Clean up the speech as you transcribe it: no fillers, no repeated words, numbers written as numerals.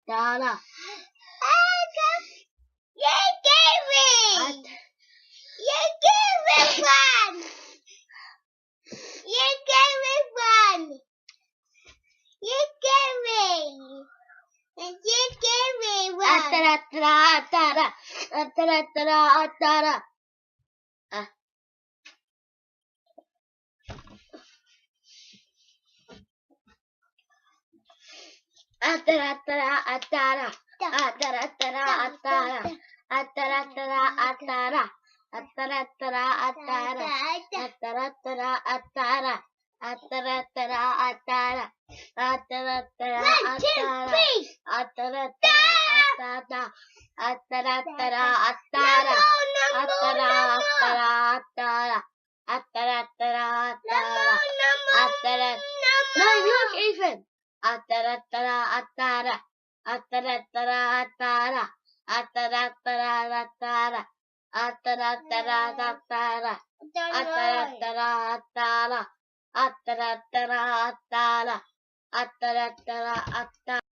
Attara. You gave me. You gave me one. You gave me one. You gave me. And you gave me one. Attara, attara, attara, attara, attara. Attara, attara, attara. Attara, attara, attara. Attara, attara, attara. Attara, attara, attara. Attara, attara, attara. Attara, attara, attara. Attara, attara, attara. Attara, attara, attara. Attara, attara, attara. Attara, attara, attara. Attara, attara, attara. Attara. No, look, Ethan. Attara, attara, attara. Attara, attara, attara. Attara, attara, attara. Attara, attara, attara. Attara, attara, attara. Attara, attara, attara. Attara, attara, attara.